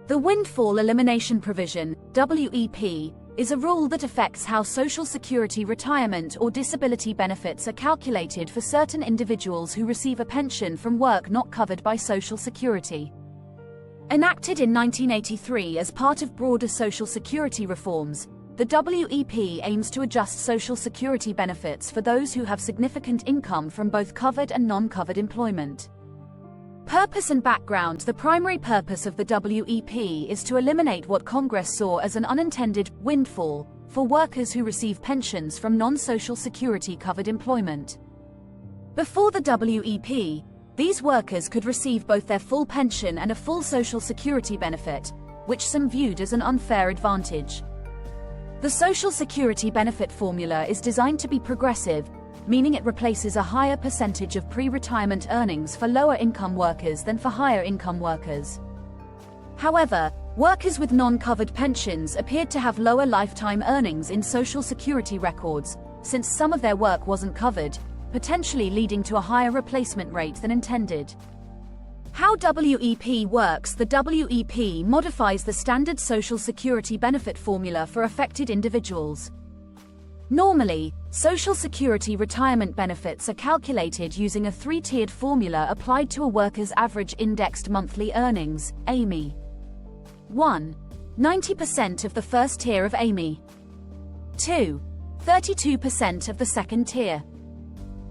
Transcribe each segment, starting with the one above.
The Windfall Elimination Provision, WEP, is a rule that affects how Social Security retirement or disability benefits are calculated for certain individuals who receive a pension from work not covered by Social Security. Enacted in 1983 as part of broader Social Security reforms, the WEP aims to adjust Social Security benefits for those who have significant income from both covered and non-covered employment. Purpose and background. The primary purpose of the WEP is to eliminate what Congress saw as an unintended windfall for workers who receive pensions from non-Social Security covered employment. Before the WEP, these workers could receive both their full pension and a full Social Security benefit, which some viewed as an unfair advantage. The Social Security benefit formula is designed to be progressive, meaning it replaces a higher percentage of pre-retirement earnings for lower-income workers than for higher-income workers. However, workers with non-covered pensions appeared to have lower lifetime earnings in Social Security records, since some of their work wasn't covered, potentially leading to a higher replacement rate than intended. How WEP works. The WEP modifies the standard Social Security benefit formula for affected individuals. Normally, Social Security retirement benefits are calculated using a three-tiered formula applied to a worker's average indexed monthly earnings, AIME. 1. 90% of the first tier of AIME. 2. 32% of the second tier.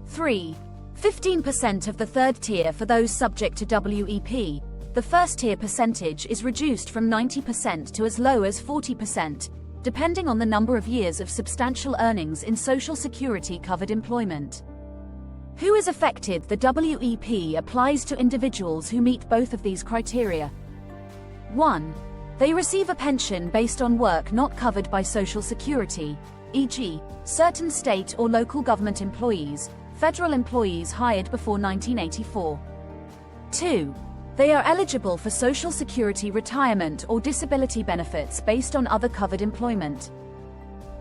3. 15% of the third tier. For those subject to WEP, the first tier percentage is reduced from 90% to as low as 40%. Depending on the number of years of substantial earnings in Social Security covered employment. Who is affected? The WEP applies to individuals who meet both of these criteria. 1. They receive a pension based on work not covered by Social Security, e.g., certain state or local government employees, federal employees hired before 1984. 2. They are eligible for Social Security retirement or disability benefits based on other covered employment.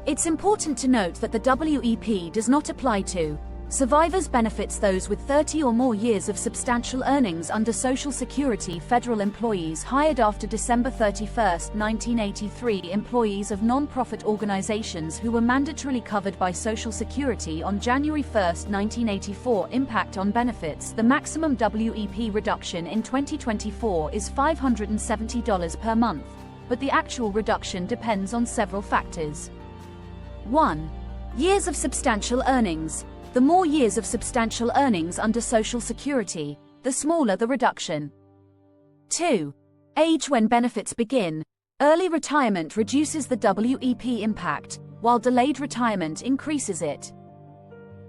It's important to note that the WEP does not apply to survivors' benefits. Those with 30 or more years of substantial earnings under Social Security, federal employees hired after December 31, 1983, employees of non-profit organizations who were mandatorily covered by Social Security on January 1, 1984. Impact on benefits. The maximum WEP reduction in 2024 is $570 per month, but the actual reduction depends on several factors. 1. Years of substantial earnings. The more years of substantial earnings under Social Security, the smaller the reduction. 2. Age when benefits begin. Early retirement reduces the WEP impact, while delayed retirement increases it.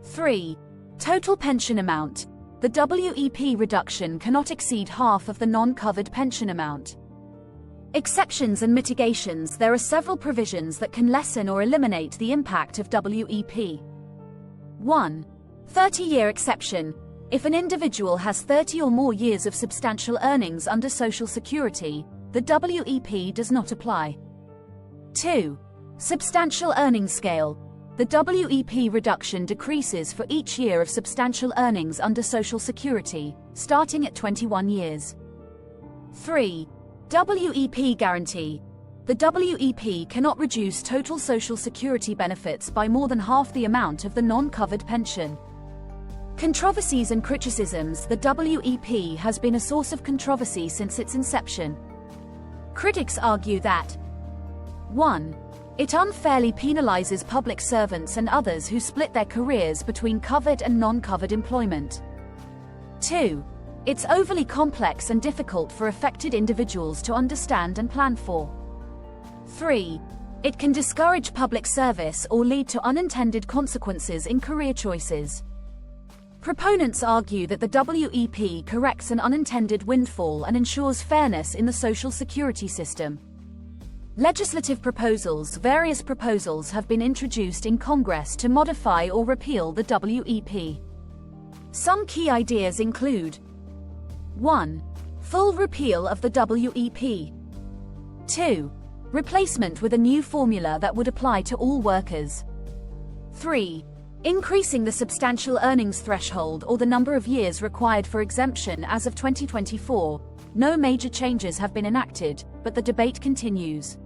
3. Total pension amount. The WEP reduction cannot exceed half of the non-covered pension amount. Exceptions and mitigations. There are several provisions that can lessen or eliminate the impact of WEP. 1. 30-year exception. If an individual has 30 or more years of substantial earnings under Social Security, the WEP does not apply. 2. Substantial earnings scale. The WEP reduction decreases for each year of substantial earnings under Social Security, starting at 21 years. 3. WEP Guarantee. The WEP cannot reduce total Social Security benefits by more than half the amount of the non-covered pension. Controversies and criticisms. The WEP has been a source of controversy since its inception. Critics argue that 1. It unfairly penalizes public servants and others who split their careers between covered and non-covered employment. 2. It's overly complex and difficult for affected individuals to understand and plan for. 3. It can discourage public service or lead to unintended consequences in career choices. Proponents argue that the WEP corrects an unintended windfall and ensures fairness in the Social Security system. Legislative proposals. Various proposals have been introduced in Congress to modify or repeal the WEP. Some key ideas include 1. Full repeal of the WEP. 2. Replacement with a new formula that would apply to all workers. 3. Increasing the substantial earnings threshold or the number of years required for exemption as of 2024, no major changes have been enacted, but the debate continues.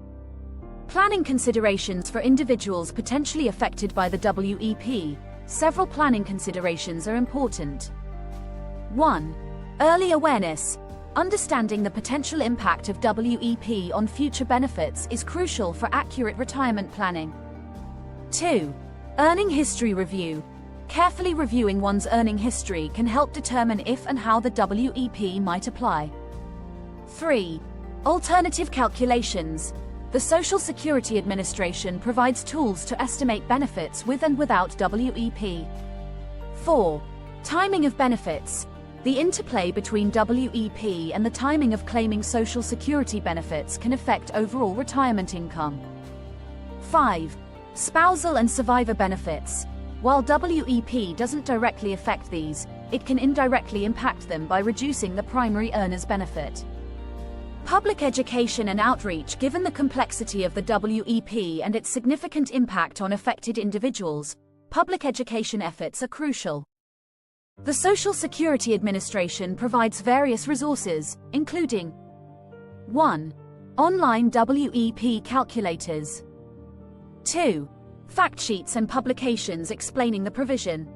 Planning considerations for individuals potentially affected by the WEP. Several planning considerations are important. 1. Early awareness. Understanding the potential impact of WEP on future benefits is crucial for accurate retirement planning. 2. Earning history review. Carefully reviewing one's earning history can help determine if and how the WEP might apply. 3. Alternative calculations. The Social Security Administration provides tools to estimate benefits with and without WEP. 4. Timing of benefits. The interplay between WEP and the timing of claiming Social Security benefits can affect overall retirement income. 5. Spousal and survivor benefits. While WEP doesn't directly affect these, it can indirectly impact them by reducing the primary earner's benefit. Public education and outreach. Given the complexity of the WEP and its significant impact on affected individuals, public education efforts are crucial. The Social Security Administration provides various resources, including 1. Online WEP calculators. 2. Fact sheets and publications explaining the provision.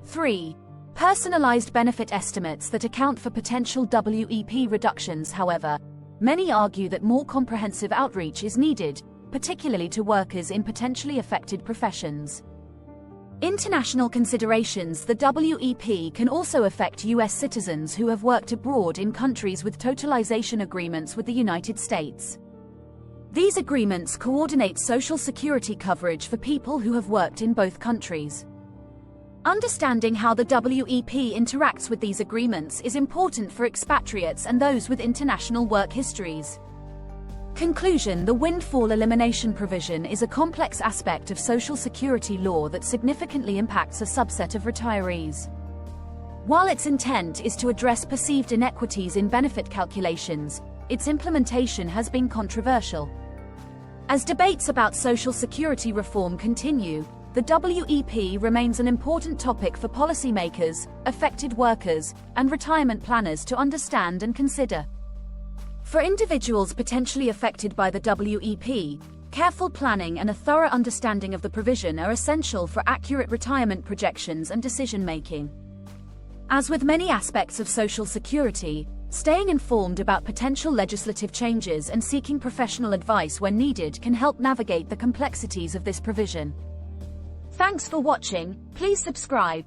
3. Personalized benefit estimates that account for potential WEP reductions. However, many argue that more comprehensive outreach is needed, particularly to workers in potentially affected professions. International considerations. The WEP can also affect U.S. citizens who have worked abroad in countries with totalization agreements with the United States. These agreements coordinate Social Security coverage for people who have worked in both countries. Understanding how the WEP interacts with these agreements is important for expatriates and those with international work histories. Conclusion. The Windfall Elimination Provision is a complex aspect of Social Security law that significantly impacts a subset of retirees. While its intent is to address perceived inequities in benefit calculations, its implementation has been controversial. As debates about Social Security reform continue, the WEP remains an important topic for policymakers, affected workers, and retirement planners to understand and consider. For individuals potentially affected by the WEP, careful planning and a thorough understanding of the provision are essential for accurate retirement projections and decision-making. As with many aspects of Social Security, staying informed about potential legislative changes and seeking professional advice when needed can help navigate the complexities of this provision. Thanks for watching. Please subscribe.